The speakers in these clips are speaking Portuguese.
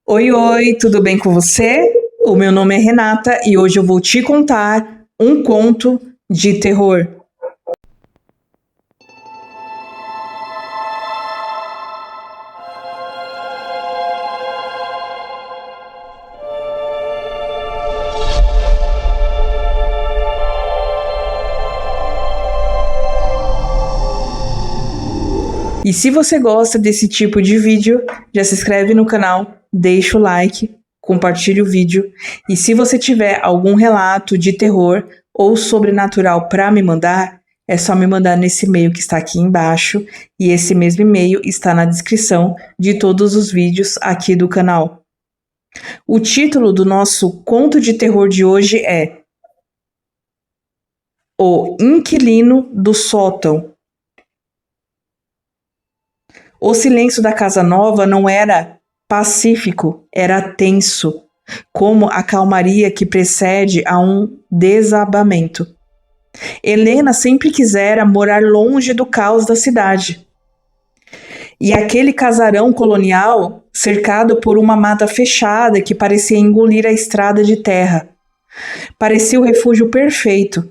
Oi, oi, tudo bem com você? O meu nome é Renata e hoje eu vou te contar um conto de terror. E se você gosta desse tipo de vídeo, já se inscreve no canal, deixa o like, compartilha o vídeo. E se você tiver algum relato de terror ou sobrenatural para me mandar, é só me mandar nesse e-mail que está aqui embaixo. E esse mesmo e-mail está na descrição de todos os vídeos aqui do canal. O título do nosso conto de terror de hoje é O Inquilino do Sótão. O silêncio da casa nova não era pacífico, era tenso, como a calmaria que precede a um desabamento. Helena sempre quisera morar longe do caos da cidade. E aquele casarão colonial, cercado por uma mata fechada que parecia engolir a estrada de terra, parecia o refúgio perfeito.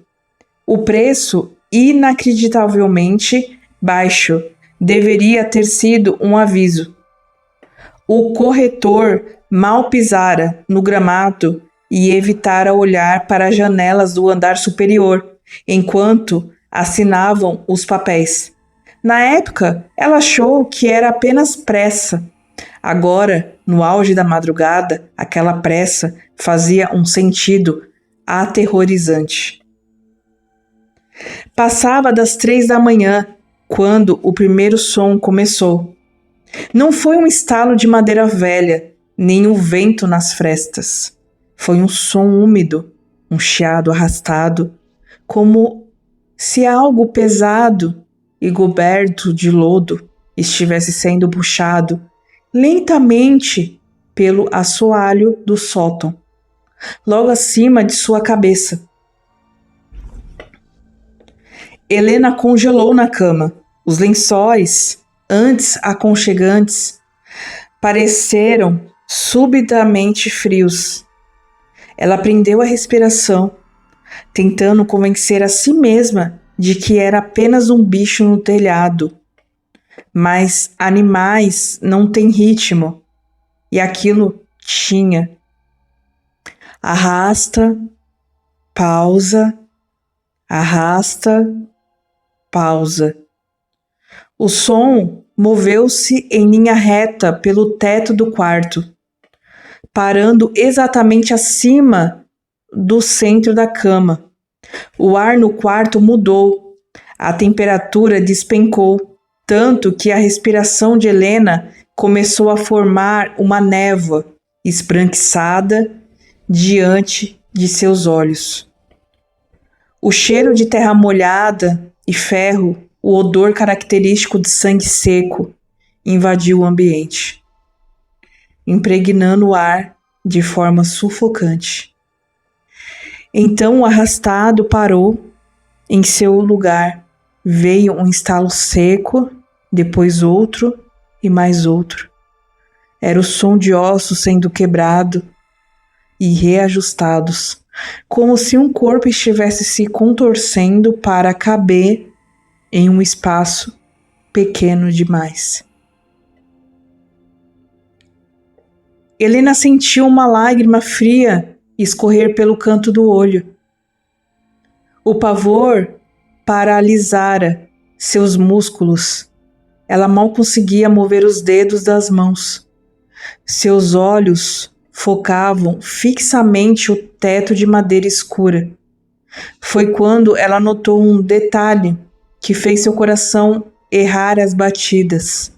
O preço, inacreditavelmente baixo, deveria ter sido um aviso. O corretor mal pisara no gramado e evitara olhar para as janelas do andar superior, enquanto assinavam os papéis. Na época, ela achou que era apenas pressa. Agora, no auge da madrugada, aquela pressa fazia um sentido aterrorizante. Passava das 3 da manhã, quando o primeiro som começou. Não foi um estalo de madeira velha, nem o vento nas frestas. Foi um som úmido, um chiado arrastado, como se algo pesado e coberto de lodo estivesse sendo puxado lentamente pelo assoalho do sótão, logo acima de sua cabeça. Helena congelou na cama. Os lençóis, antes aconchegantes, pareceram subitamente frios. Ela prendeu a respiração, tentando convencer a si mesma de que era apenas um bicho no telhado. Mas animais não têm ritmo, e aquilo tinha. Arrasta, pausa, arrasta, pausa. O som moveu-se em linha reta pelo teto do quarto, parando exatamente acima do centro da cama. O ar no quarto mudou, a temperatura despencou, tanto que a respiração de Helena começou a formar uma névoa esbranquiçada diante de seus olhos. O cheiro de terra molhada e ferro, o odor característico de sangue seco, invadiu o ambiente, impregnando o ar de forma sufocante. Então o arrastado parou em seu lugar. Veio um estalo seco, depois outro e mais outro. Era o som de ossos sendo quebrado e reajustados, como se um corpo estivesse se contorcendo para caber em um espaço pequeno demais. Helena sentiu uma lágrima fria escorrer pelo canto do olho. O pavor paralisara seus músculos. Ela mal conseguia mover os dedos das mãos. Seus olhos focavam fixamente o teto de madeira escura. Foi quando ela notou um detalhe que fez seu coração errar as batidas.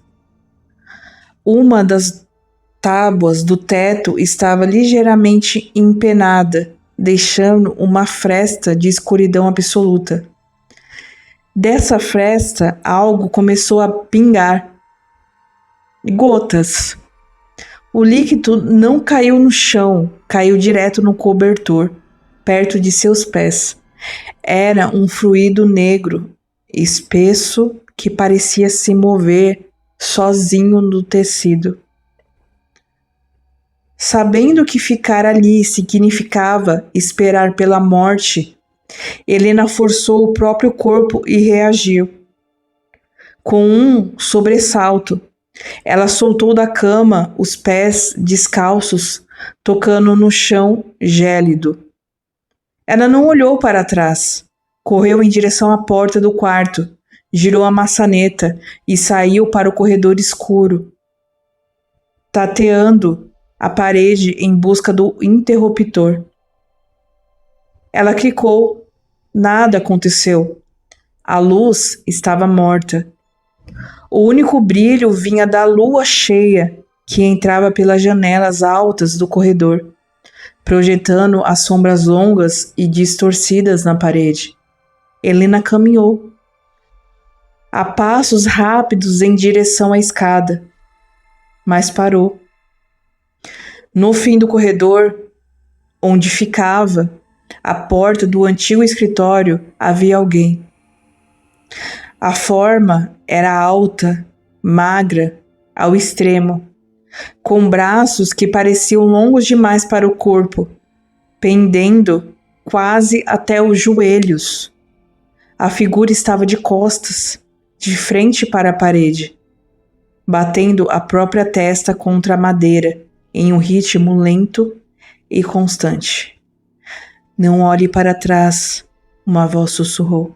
Uma das tábuas do teto estava ligeiramente empenada, deixando uma fresta de escuridão absoluta. Dessa fresta, algo começou a pingar. Gotas. O líquido não caiu no chão, caiu direto no cobertor, perto de seus pés. Era um fluido negro, espesso, que parecia se mover sozinho no tecido. Sabendo que ficar ali significava esperar pela morte, Helena forçou o próprio corpo e reagiu. Com um sobressalto, ela soltou da cama os pés descalços, tocando no chão gélido. Ela não olhou para trás. Correu em direção à porta do quarto, girou a maçaneta e saiu para o corredor escuro, tateando a parede em busca do interruptor. Ela clicou. Nada aconteceu. A luz estava morta. O único brilho vinha da lua cheia que entrava pelas janelas altas do corredor, projetando as sombras longas e distorcidas na parede. Helena caminhou a passos rápidos em direção à escada, mas parou. No fim do corredor, onde ficava a porta do antigo escritório, havia alguém. A forma era alta, magra, ao extremo, com braços que pareciam longos demais para o corpo, pendendo quase até os joelhos. A figura estava de costas, de frente para a parede, batendo a própria testa contra a madeira em um ritmo lento e constante. Não olhe para trás, uma voz sussurrou.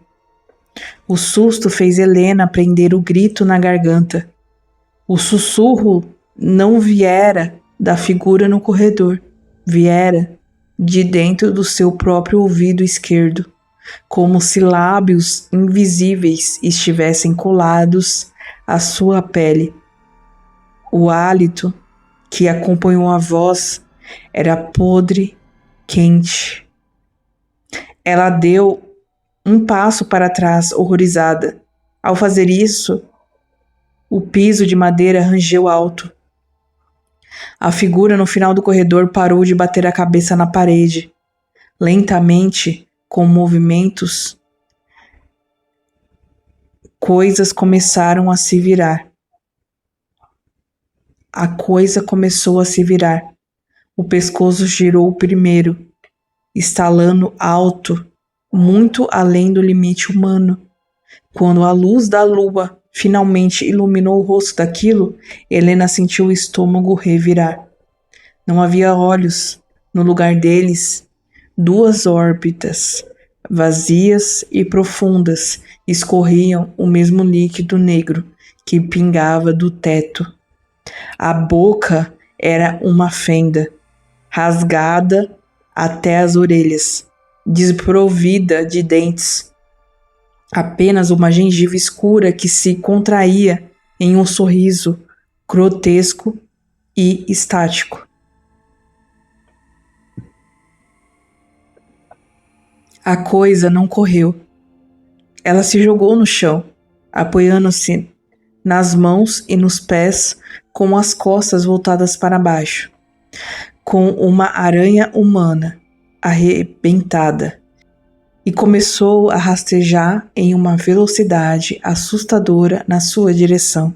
O susto fez Helena prender o grito na garganta. O sussurro não viera da figura no corredor, viera de dentro do seu próprio ouvido esquerdo, como se lábios invisíveis estivessem colados à sua pele. O hálito que acompanhou a voz era podre, quente. Ela deu um passo para trás, horrorizada. Ao fazer isso, o piso de madeira rangeu alto. A figura no final do corredor parou de bater a cabeça na parede. Lentamente, com movimentos, coisas começaram a se virar. A coisa começou a se virar. O pescoço girou primeiro, estalando alto, muito além do limite humano. Quando a luz da lua finalmente iluminou o rosto daquilo, Helena sentiu o estômago revirar. Não havia olhos. No lugar deles, 2 órbitas, vazias e profundas, escorriam o mesmo líquido negro que pingava do teto. A boca era uma fenda, rasgada até as orelhas, desprovida de dentes. Apenas uma gengiva escura que se contraía em um sorriso grotesco e estático. A coisa não correu. Ela se jogou no chão, apoiando-se nas mãos e nos pés, com as costas voltadas para baixo, com uma aranha humana arrebentada, e começou a rastejar em uma velocidade assustadora na sua direção.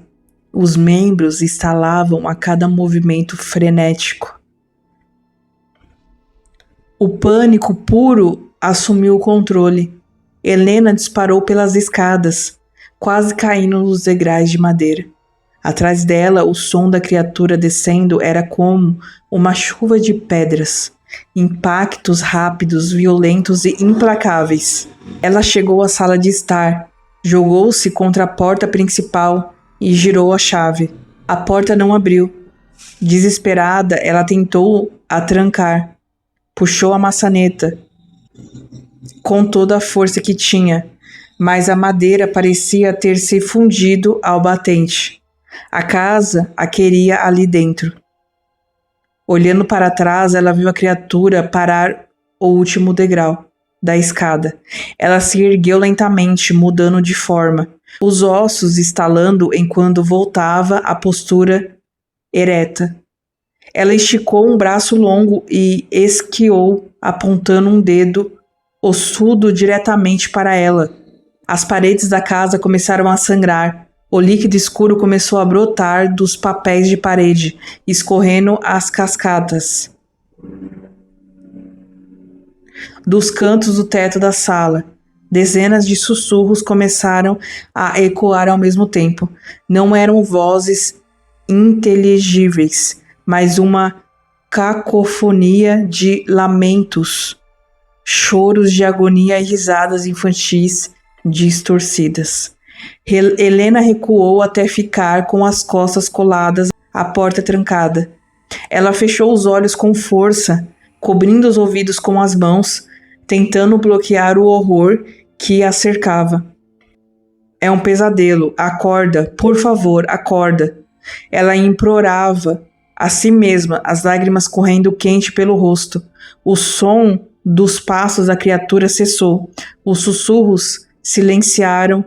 Os membros estalavam a cada movimento frenético. O pânico puro assumiu o controle. Helena disparou pelas escadas, quase caindo nos degraus de madeira. Atrás dela, o som da criatura descendo era como uma chuva de pedras, impactos rápidos, violentos e implacáveis. Ela chegou à sala de estar, jogou-se contra a porta principal e girou a chave. A porta não abriu. Desesperada, ela tentou a trancar. Puxou a maçaneta com toda a força que tinha, mas a madeira parecia ter se fundido ao batente. A casa a queria ali dentro. Olhando para trás, ela viu a criatura parar o último degrau da escada. Ela se ergueu lentamente, mudando de forma, os ossos estalando enquanto voltava à postura ereta. Ela esticou um braço longo e esquiou, apontando um dedo ossudo diretamente para ela. As paredes da casa começaram a sangrar. O líquido escuro começou a brotar dos papéis de parede, escorrendo as cascatas dos cantos do teto da sala. Dezenas de sussurros começaram a ecoar ao mesmo tempo. Não eram vozes inteligíveis, mas uma cacofonia de lamentos, choros de agonia e risadas infantis distorcidas. Helena recuou até ficar com as costas coladas à porta trancada. Ela fechou os olhos com força, cobrindo os ouvidos com as mãos, tentando bloquear o horror que a cercava. É um pesadelo. Acorda, por favor, acorda. Ela implorava a si mesma, as lágrimas correndo quente pelo rosto. O som dos passos da criatura cessou. Os sussurros silenciaram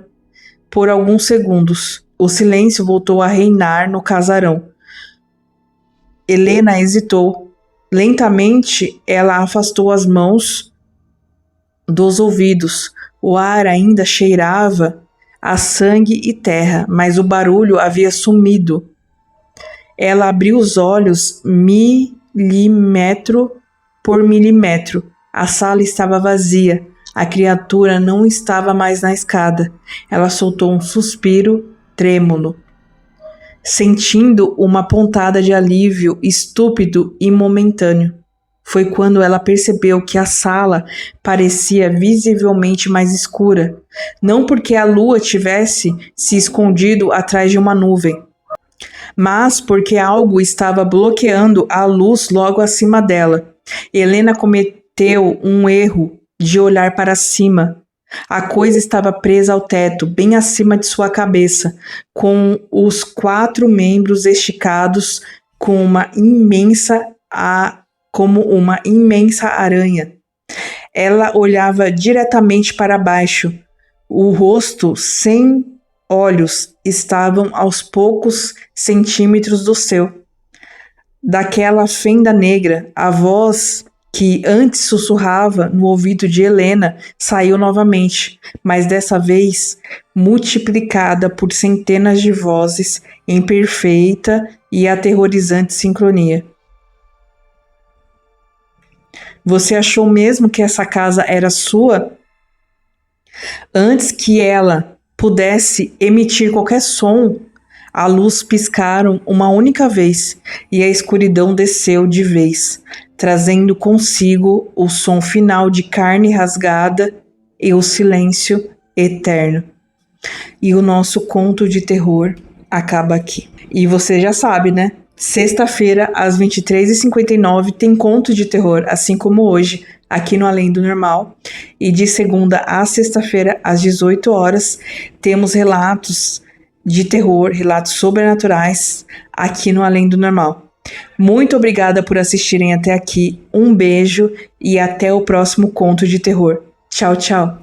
por alguns segundos. O silêncio voltou a reinar no casarão. Helena hesitou. Lentamente, ela afastou as mãos dos ouvidos. O ar ainda cheirava a sangue e terra, mas o barulho havia sumido. Ela abriu os olhos milímetro por milímetro. A sala estava vazia. A criatura não estava mais na escada. Ela soltou um suspiro trêmulo, sentindo uma pontada de alívio estúpido e momentâneo. Foi quando ela percebeu que a sala parecia visivelmente mais escura, não porque a lua tivesse se escondido atrás de uma nuvem, mas porque algo estava bloqueando a luz logo acima dela. Helena cometeu um erro de olhar para cima. A coisa estava presa ao teto, bem acima de sua cabeça, com os 4 membros esticados como uma imensa aranha. Ela olhava diretamente para baixo. O rosto sem olhos estavam aos poucos centímetros do seu. Daquela fenda negra, a voz que antes sussurrava no ouvido de Helena saiu novamente, mas dessa vez multiplicada por centenas de vozes em perfeita e aterrorizante sincronia. Você achou mesmo que essa casa era sua? Antes que ela pudesse emitir qualquer som, a luz piscaram uma única vez e a escuridão desceu de vez, trazendo consigo o som final de carne rasgada e o silêncio eterno. E o nosso conto de terror acaba aqui. E você já sabe, né? Sexta-feira, às 23h59, tem conto de terror, assim como hoje, aqui no Além do Normal. E de segunda a sexta-feira, às 18 horas, temos relatos de terror, relatos sobrenaturais, aqui no Além do Normal. Muito obrigada por assistirem até aqui. Um beijo e até o próximo conto de terror. Tchau, tchau.